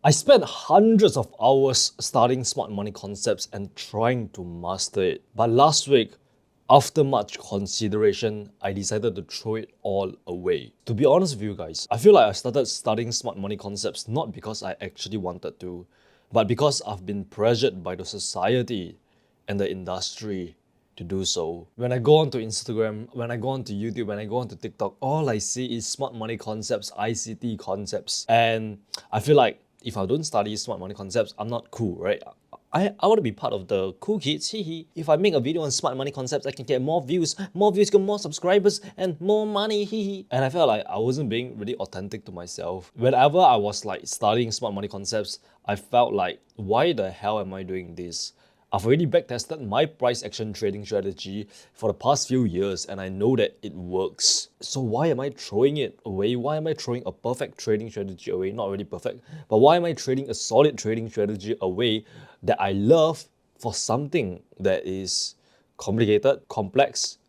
I spent hundreds of hours studying smart money concepts and trying to master it. But last week, after much consideration, I decided to throw it all away. To be honest with you guys, I feel like I started studying smart money concepts not because I actually wanted to, but because I've been pressured by the society and the industry to do so. When I go onto Instagram, when I go onto YouTube, when I go onto TikTok, all I see is smart money concepts, ICT concepts. And I feel like if I don't study smart money concepts, I'm not cool, right? I want to be part of the cool kids, hee. If I make a video on smart money concepts, I can get more views get more subscribers, and more money, hee. And I felt like I wasn't being really authentic to myself. Whenever I was like studying smart money concepts, I felt like, why the hell am I doing this? I've already backtested my price action trading strategy for the past few years and I know that it works. So why am I throwing it away? Why am I throwing a perfect trading strategy away? Not really perfect, but why am I trading a solid trading strategy away that I love for something that is complicated, complex,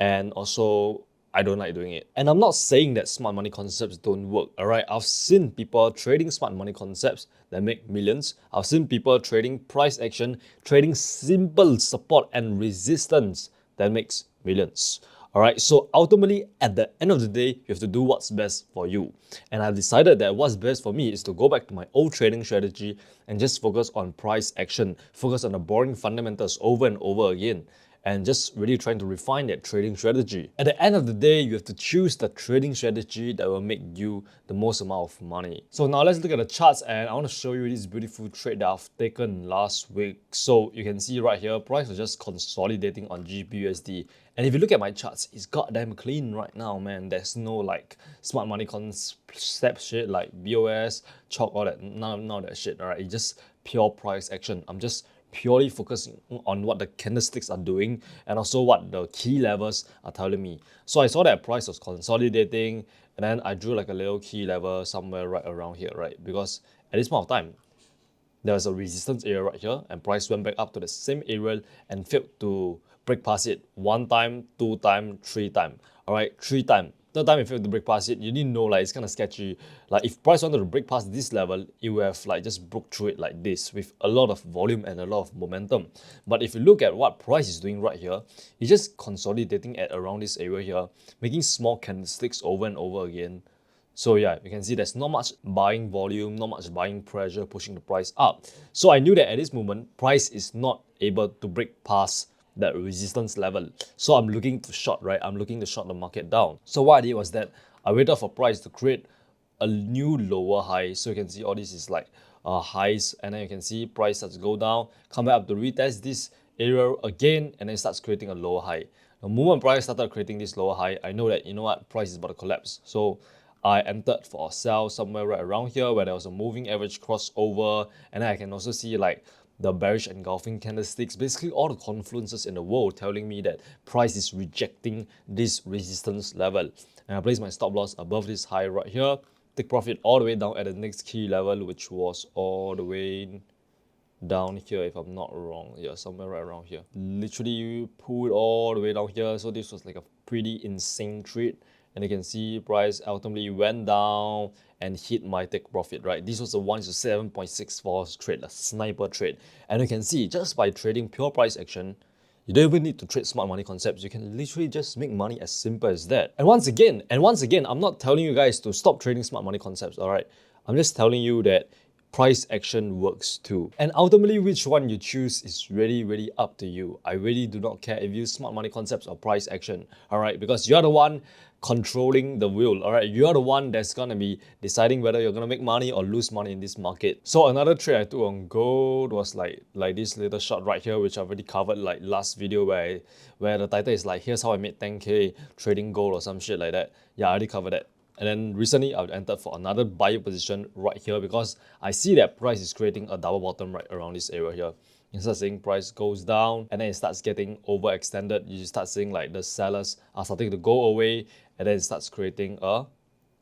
and also I don't like doing it. And I'm not saying that smart money concepts don't work, alright? I've seen people trading smart money concepts that make millions. I've seen people trading price action, trading simple support and resistance that makes millions. Alright, so ultimately at the end of the day, you have to do what's best for you. And I've decided that what's best for me is to go back to my old trading strategy and just focus on price action, focus on the boring fundamentals over and over again, and just really trying to refine that trading strategy. At the end of the day, you have to choose the trading strategy that will make you the most amount of money. So now let's look at the charts and I want to show you this beautiful trade that I've taken last week. So you can see right here, price was just consolidating on GBUSD. And if you look at my charts, it's goddamn clean right now, man. There's no like smart money concept shit like BOS, chalk, all that, none of that shit, alright? It's just pure price action. I'm just purely focusing on what the candlesticks are doing and also what the key levels are telling me. So I saw that price was consolidating and then I drew like a little key level somewhere right around here, right? Because at this point of time, there was a resistance area right here and price went back up to the same area and failed to break past it 1 time, 2 time, 3 time. All right, 3 time. Third time it failed to break past it, you didn't know, like it's kind of sketchy. Like if price wanted to break past this level, it would have like just broke through it like this with a lot of volume and a lot of momentum. But if you look at what price is doing right here, it's just consolidating at around this area here, making small candlesticks over and over again. So yeah, you can see there's not much buying volume, not much buying pressure pushing the price up. So I knew that at this moment, price is not able to break past that resistance level. So I'm looking to short, right? I'm looking to short the market down. So what I did was that I waited for price to create a new lower high. So you can see all this is like highs, and then you can see price starts to go down, come back up to retest this area again, and then starts creating a lower high. The moment price started creating this lower high, I know that, you know what, price is about to collapse. So I entered for a sell somewhere right around here where there was a moving average crossover, and then I can also see like the bearish engulfing candlesticks, basically all the confluences in the world telling me that price is rejecting this resistance level. And I place my stop loss above this high right here, take profit all the way down at the next key level, which was all the way down here if I'm not wrong. Yeah, somewhere right around here. Literally pulled all the way down here. So this was like a pretty insane trade. And you can see price ultimately went down and hit my take profit, right? This was a 1-7.64 trade, a sniper trade. And you can see just by trading pure price action, you don't even need to trade smart money concepts. You can literally just make money as simple as that. And once again, I'm not telling you guys to stop trading smart money concepts, all right? I'm just telling you that price action works too. And ultimately, which one you choose is really up to you. I really do not care if you use smart money concepts or price action, all right? Because you're the one controlling the wheel, all right? You're the one that's gonna be deciding whether you're gonna make money or lose money in this market. So another trade I took on gold was like this little shot right here, which I've already covered like last video where the title is like, here's how I made 10K trading gold or some shit like that. Yeah, I already covered that. And then recently I've entered for another buyer position right here because I see that price is creating a double bottom right around this area here. You start seeing price goes down and then it starts getting overextended. You start seeing like the sellers are starting to go away and then it starts creating a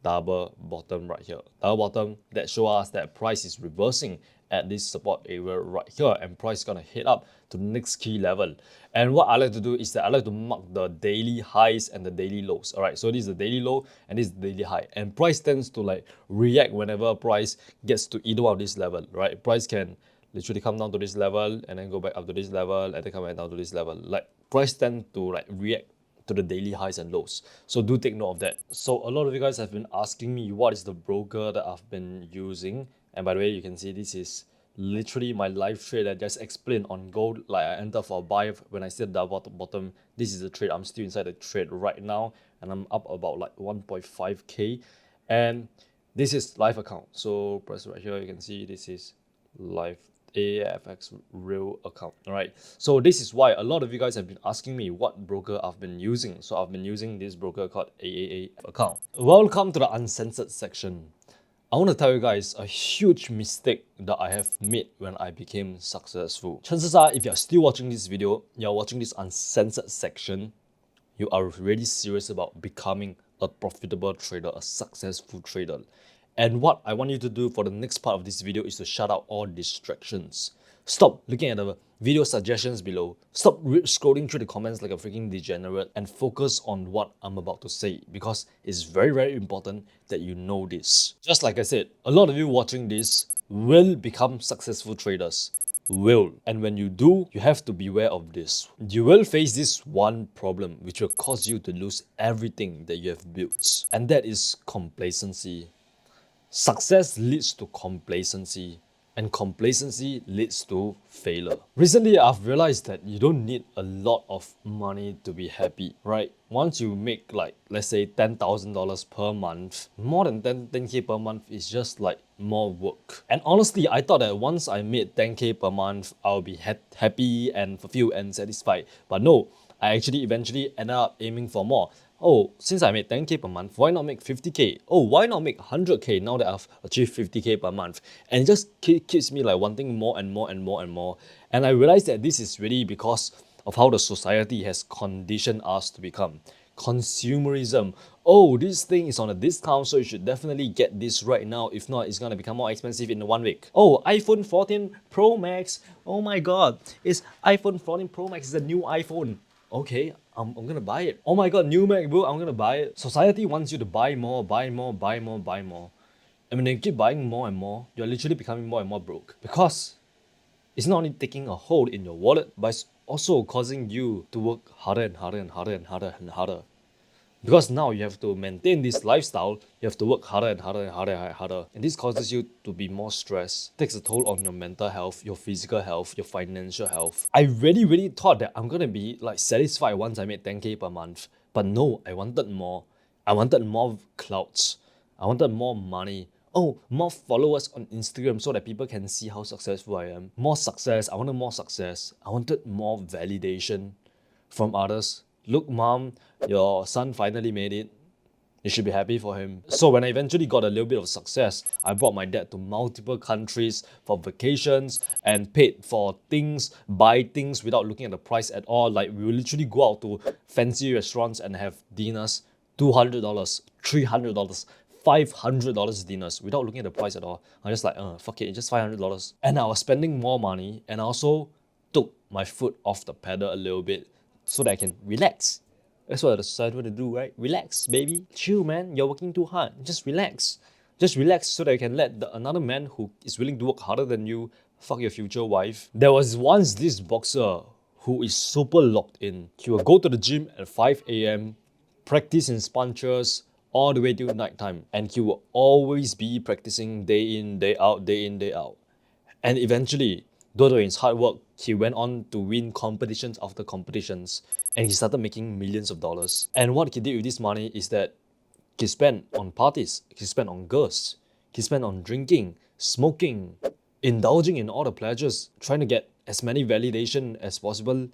double bottom right here. Double bottom that shows us that price is reversing at this support area right here, and price is gonna head up to the next key level. And what I like to do is that I like to mark the daily highs and the daily lows. All right, so this is the daily low and this is the daily high, and price tends to like react whenever price gets to either one of this level, right? Price can literally come down to this level and then go back up to this level and then come back down to this level. Like price tend to like react to the daily highs and lows. So do take note of that. So a lot of you guys have been asking me what is the broker that I've been using. And by the way, you can see this is literally my live trade that I just explained on gold. Like I enter for a buy when I see the bottom. This is the trade. I'm still inside the trade right now and I'm up about like 1.5k. And this is live account. So press right here, you can see this is live AAAFx real account. All right, so this is why a lot of you guys have been asking me what broker I've been using. So I've been using this broker called AAA account. Welcome to the uncensored section. I want to tell you guys a huge mistake that I have made when I became successful. Chances are, if you're still watching this video, you're watching this uncensored section, you are really serious about becoming a profitable trader, a successful trader. And what I want you to do for the next part of this video is to shut out all distractions. Stop looking at the video suggestions below. Stop scrolling through the comments like a freaking degenerate and focus on what I'm about to say, because it's very, very important that you know this. Just like I said, a lot of you watching this will become successful traders. Will. And when you do, you have to beware of this. You will face this one problem which will cause you to lose everything that you have built. And that is complacency. Success leads to complacency, and complacency leads to failure. Recently, I've realized that you don't need a lot of money to be happy, right? Once you make like, let's say $10,000 per month, more than 10k per month is just like more work. And honestly, I thought that once I made 10k per month, I'll be happy and fulfilled and satisfied. But no, I actually eventually ended up aiming for more. Oh, since I made 10k per month, why not make 50k? Oh, why not make 100k now that I've achieved 50k per month? And it just keeps me like wanting more and more and more and more. And I realized that this is really because of how the society has conditioned us to become. Consumerism. Oh, this thing is on a discount, so you should definitely get this right now. If not, it's gonna become more expensive in 1 week. Oh, iPhone 14 Pro Max. Oh my god, it's iPhone 14 Pro Max is a new iPhone. Okay, I'm gonna buy it. Oh my god, new MacBook, I'm gonna buy it. Society wants you to buy more, buy more, buy more, buy more. And when you keep buying more and more, you're literally becoming more and more broke. Because it's not only taking a hold in your wallet, but it's also causing you to work harder and harder and harder and harder and harder. Because now you have to maintain this lifestyle, you have to work harder and harder and harder and harder. And this causes you to be more stressed, takes a toll on your mental health, your physical health, your financial health. I really thought that I'm gonna be like satisfied once I made 10k per month. But no, I wanted more. I wanted more clouds. I wanted more money. Oh, more followers on Instagram so that people can see how successful I am. More success. I wanted more success. I wanted more validation from others. Look, mom, your son finally made it. You should be happy for him. So when I eventually got a little bit of success, I brought my dad to multiple countries for vacations and paid for things, buy things without looking at the price at all. Like we will literally go out to fancy restaurants and have dinners, $200, $300, $500 dinners without looking at the price at all. I'm just like, fuck it, it's just $500. And I was spending more money, and I also took my foot off the pedal a little bit so that I can relax. That's what I decided to do, right? Relax, baby. Chill, man. You're working too hard. Just relax. Just relax so that you can let another man who is willing to work harder than you fuck your future wife. There was once this boxer who is super locked in. He will go to the gym at 5 a.m., practice in punches all the way till night time. And he will always be practicing day in, day out, day in, day out. And eventually, due to his hard work, he went on to win competitions after competitions, and he started making millions of dollars. And what he did with this money is that he spent on parties, he spent on girls, he spent on drinking, smoking, indulging in all the pleasures, trying to get as many validation as possible,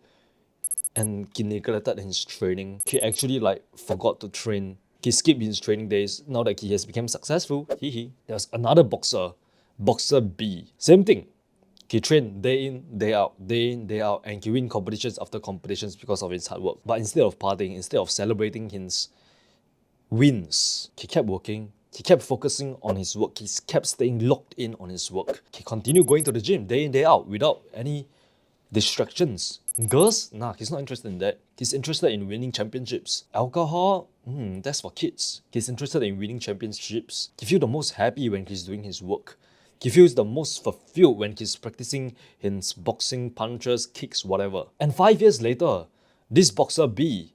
and he neglected his training. He actually forgot to train. He skipped his training days. Now that he has become successful, there's another boxer, Boxer B. Same thing. He trained day in, day out, and he win competitions after competitions because of his hard work. But instead of partying, instead of celebrating his wins, he kept working, He kept focusing on his work. He kept staying locked in on his work. He continued going to the gym day in, day out without any distractions. Girls? Nah, he's not interested in that. He's interested in winning championships. Alcohol? That's for kids. He's interested in winning championships. He feels the most happy when he's doing his work. He feels the most fulfilled when he's practicing his boxing, punches, kicks, whatever. And 5 years later, this boxer B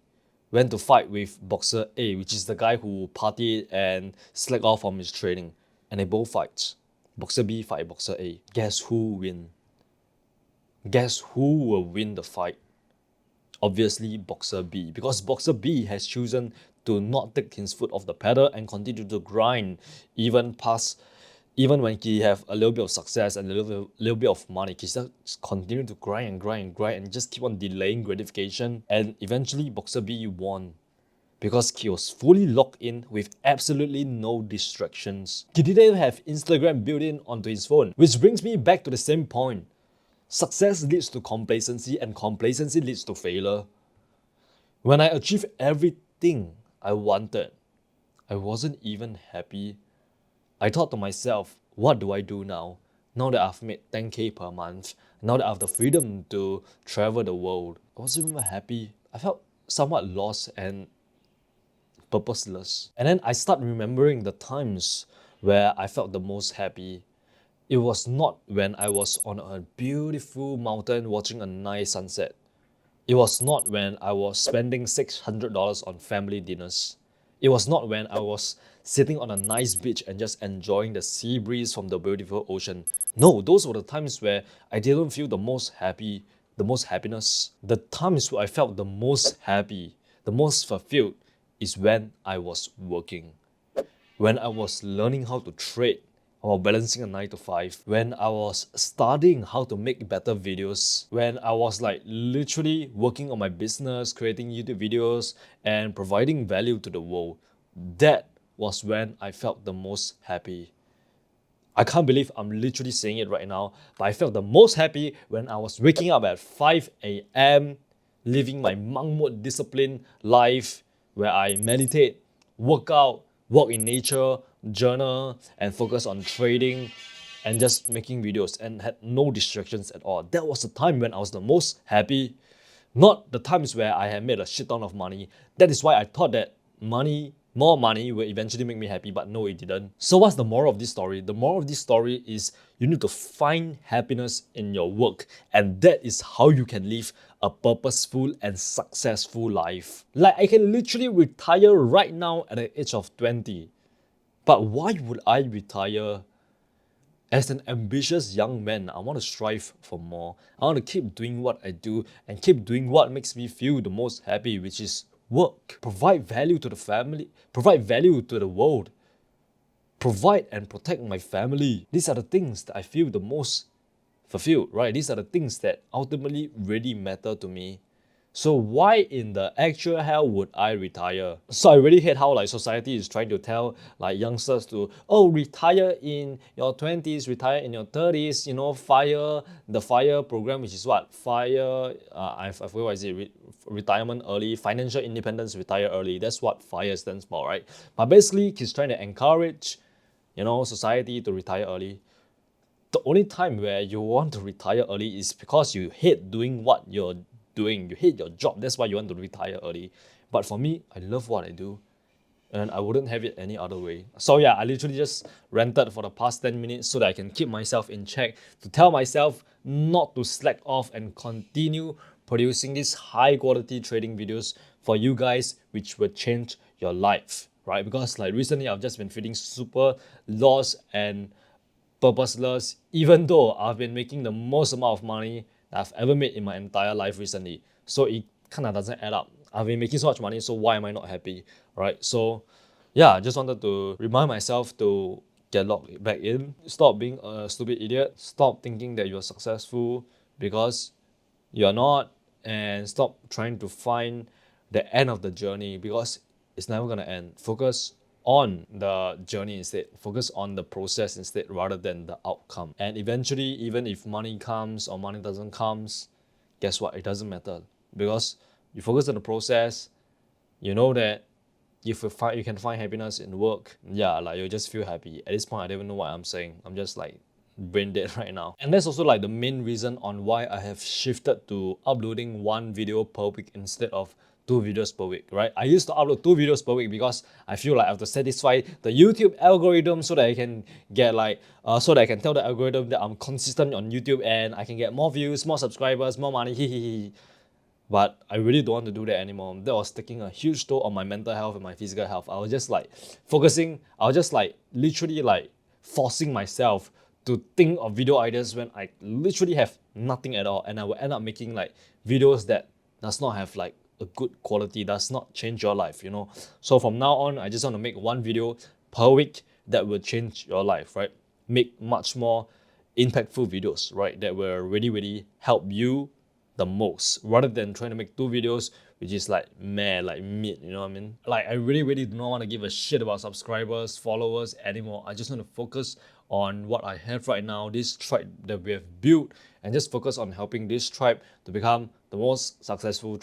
went to fight with boxer A, which is the guy who partied and slacked off from his training. And they both fight. Boxer B fight boxer A. Guess who win? Guess who will win the fight? Obviously, boxer B. Because boxer B has chosen to not take his foot off the pedal and continue to grind even when he have a little bit of success and a little bit of money. He just continue to grind and just keep on delaying gratification. And eventually, boxer B won because he was fully locked in with absolutely no distractions. He didn't have Instagram built in onto his phone, which brings me back to the same point. Success leads to complacency and complacency leads to failure. When I achieved everything I wanted, I wasn't even happy. I thought to myself, what do I do now? Now that I've made 10k per month, now that I have the freedom to travel the world, I wasn't even happy. I felt somewhat lost and purposeless. And then I start remembering the times where I felt the most happy. It was not when I was on a beautiful mountain watching a nice sunset. It was not when I was spending $600 on family dinners. It was not when I was sitting on a nice beach and just enjoying the sea breeze from the beautiful ocean. No, those were the times where I didn't feel the most happy, the most happiness. The times where I felt the most happy, the most fulfilled is when I was working. When I was learning how to trade, while balancing a 9 to 5, when I was studying how to make better videos, when I was literally working on my business, creating YouTube videos and providing value to the world, that was when I felt the most happy. I can't believe I'm literally saying it right now, but I felt the most happy when I was waking up at 5 a.m., living my monk mode disciplined life where I meditate, work out, walk in nature, journal, and focus on trading and just making videos and had no distractions at all. That was the time when I was the most happy, not the times where I had made a shit ton of money. That is why I thought that more money will eventually make me happy, but no, it didn't. So what's the moral of this story? The moral of this story is you need to find happiness in your work, and that is how you can live a purposeful and successful life. I can literally retire right now at the age of 20. But why would I retire? As an ambitious young man, I want to strive for more. I want to keep doing what I do and keep doing what makes me feel the most happy, which is work. Provide value to the family, provide value to the world, provide and protect my family. These are the things that I feel the most fulfilled, right? These are the things that ultimately really matter to me. So why in the actual hell would I retire? So I really hate how society is trying to tell youngsters to, retire in your 20s, retire in your 30s, the FIRE program, which is what? I forget what is it, retirement early, financial independence, retire early. That's what FIRE stands for, right? But basically, he's trying to encourage, society to retire early. The only time where you want to retire early is because you hate doing what you're doing. You hate your job. That's why you want to retire early. But for me, I love what I do and I wouldn't have it any other way. So yeah, I literally just ranted for the past 10 minutes so that I can keep myself in check, to tell myself not to slack off and continue producing these high quality trading videos for you guys, which will change your life, right? Because recently I've just been feeling super lost and purposeless, even though I've been making the most amount of money that I've ever made in my entire life recently. So it kind of doesn't add up. I've been making so much money, so why am I not happy, right? So yeah, I just wanted to remind myself to get locked back in. Stop being a stupid idiot. Stop thinking that you're successful because you're not, and stop trying to find the end of the journey because it's never gonna end. Focus on the journey instead. Focus on the process instead rather than the outcome. And eventually, even if money comes or money doesn't comes, guess what? It doesn't matter because you focus on the process. You know that you can find happiness in work, yeah, like you'll just feel happy. At this point, I don't even know what I'm saying. I'm just like brain dead right now. And that's also like the main reason on why I have shifted to uploading one video per week instead of 2 videos per week, right? I used to upload 2 videos per week because I feel like I have to satisfy the YouTube algorithm so that I can get like, so that I can tell the algorithm that I'm consistent on YouTube and I can get more views, more subscribers, more money, But I really don't want to do that anymore. That was taking a huge toll on my mental health and my physical health. I was just like I was just like literally like forcing myself to think of video ideas when I literally have nothing at all. And I will end up making like videos that does not have like a good quality, does not change your life, So from now on, I just want to make one video per week that will change your life, right? Make much more impactful videos, right? That will really, really help you the most, rather than trying to make 2 videos which is like like mid, you know what I mean? Like I really, really do not want to give a shit about subscribers, followers anymore. I just want to focus on what I have right now, this tribe that we have built, and just focus on helping this tribe to become the most successful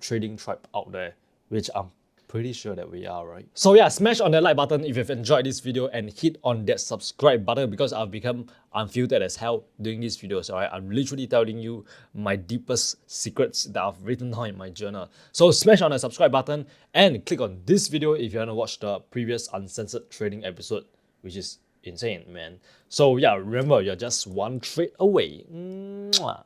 trading tribe out there, which I'm pretty sure that we are, right? So yeah, smash on that like button if you've enjoyed this video and hit on that subscribe button because I've become unfiltered as hell doing these videos, alright? I'm literally telling you my deepest secrets that I've written down in my journal. So smash on the subscribe button and click on this video if you want to watch the previous uncensored trading episode, which is insane, man. So yeah, remember, you're just one trade away. Mwah.